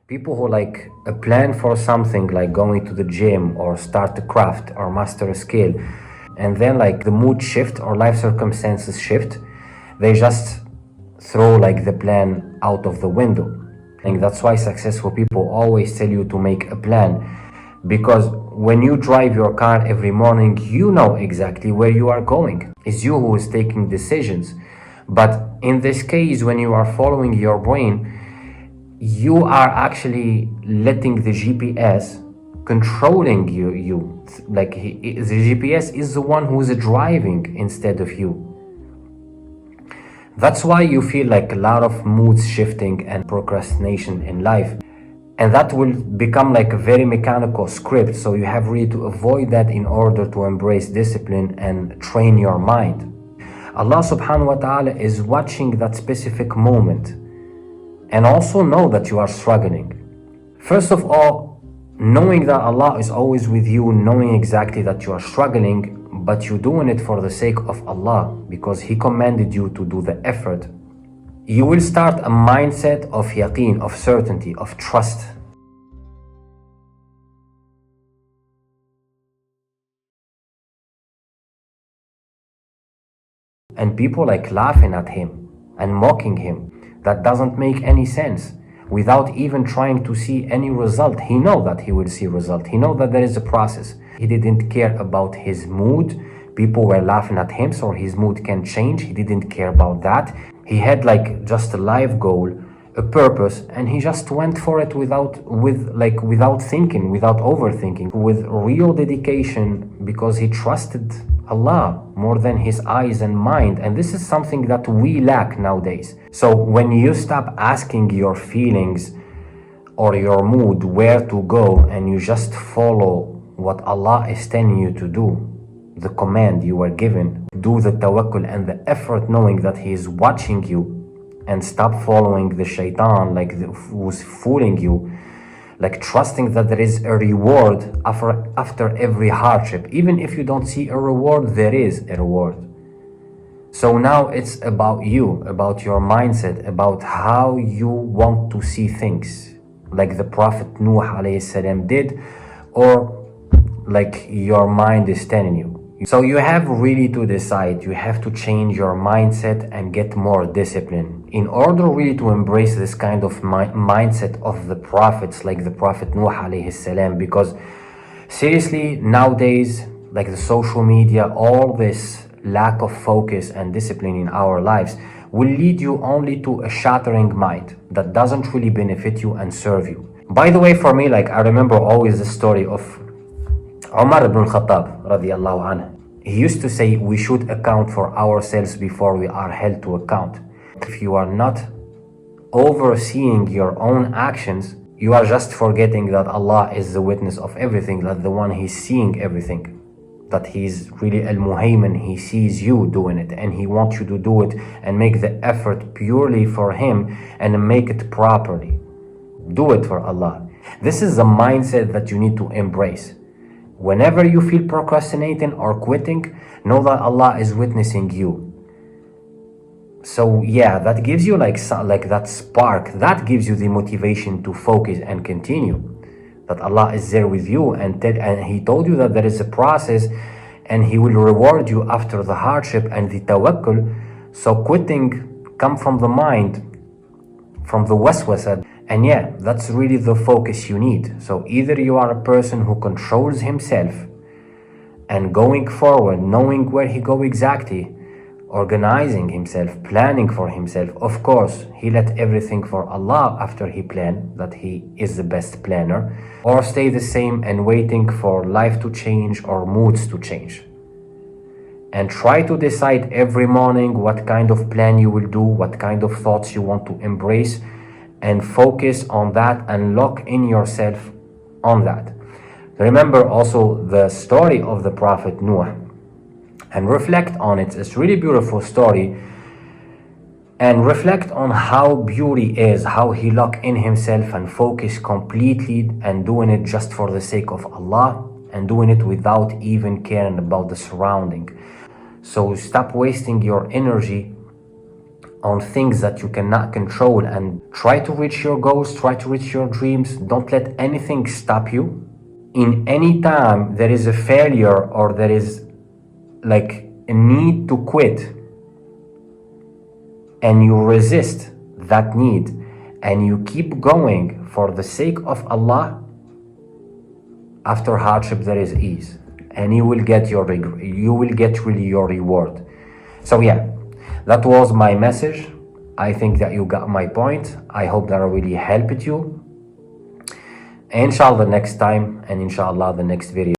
People who like a plan for something like going to the gym or start a craft or master a skill, and then like the mood shift or life circumstances shift, they just throw like the plan out of the window. And that's why successful people always tell you to make a plan, because when you drive your car every morning, you know exactly where you are going. It's you who is taking decisions. But in this case, when you are following your brain, you are actually letting the GPS controlling you. Like the GPS is the one who is driving instead of you. That's why you feel like a lot of mood shifting and procrastination in life. And that will become like a very mechanical script. So you have really to avoid that in order to embrace discipline and train your mind. Allah subhanahu wa ta'ala is watching that specific moment, and also know that you are struggling. First of all, knowing that Allah is always with you, knowing exactly that you are struggling, but you're doing it for the sake of Allah because He commanded you to do the effort. You will start a mindset of yaqeen, of certainty, of trust. And people like laughing at him and mocking him. That doesn't make any sense. Without even trying to see any result, he knows that he will see result. He knows that there is a process. He didn't care about his mood. People were laughing at him, so his mood can change. He didn't care about that. He had like just a life goal, a purpose, and he just went for it without thinking, without overthinking, with real dedication, because he trusted Allah more than his eyes and mind. And this is something that we lack nowadays. So when you stop asking your feelings or your mood where to go, and you just follow what Allah is telling you to do, the command you were given, do the tawakkul and the effort, knowing that He is watching you, and stop following the shaitan who's fooling you, like trusting that there is a reward after every hardship. Even if you don't see a reward, there is a reward. So now it's about you, about your mindset, about how you want to see things, like the Prophet Nuh alayhi salam did, or like your mind is telling you. So you have really to decide. You have to change your mindset and get more discipline in order really to embrace this kind of mindset of the prophets, like the Prophet Nuh alayhi salam. Because seriously, nowadays, like the social media, all this lack of focus and discipline in our lives will lead you only to a shattering mind that doesn't really benefit you and serve you. By the way, for me, like I remember always the story of Umar ibn al-Khattab radiyallahu anhu. He used to say we should account for ourselves before we are held to account. If you are not overseeing your own actions, you are just forgetting that Allah is the witness of everything, that the one He's seeing everything, that He's really Al-Muhaimin. He sees you doing it, and He wants you to do it and make the effort purely for Him and make it properly. Do it for Allah. This is the mindset that you need to embrace. Whenever you feel procrastinating or quitting, know that Allah is witnessing you. So yeah, that gives you like that spark, that gives you the motivation to focus and continue. That Allah is there with you, and He told you that there is a process and He will reward you after the hardship and the tawakkul. So quitting come from the mind, from the waswasa. And yeah, that's really the focus you need. So either you are a person who controls himself and going forward, knowing where he go exactly, organizing himself, planning for himself. Of course, he let everything for Allah after he planned, that He is the best planner, or stay the same and waiting for life to change or moods to change. And try to decide every morning what kind of plan you will do, what kind of thoughts you want to embrace, and focus on that and lock in yourself on that. Remember also the story of the Prophet Nuh and reflect on it. It's a really beautiful story. And reflect on how beauty is, how he locked in himself and focused completely and doing it just for the sake of Allah and doing it without even caring about the surrounding. So stop wasting your energy on things that you cannot control and try to reach your goals, try to reach your dreams. Don't let anything stop you. In any time there is a failure or there is like a need to quit, and you resist that need and you keep going for the sake of Allah, after hardship there is ease, and you will get really your reward. So yeah, that was my message. I think that you got my point. I hope that I really helped you. Inshallah next time, and inshallah the next video.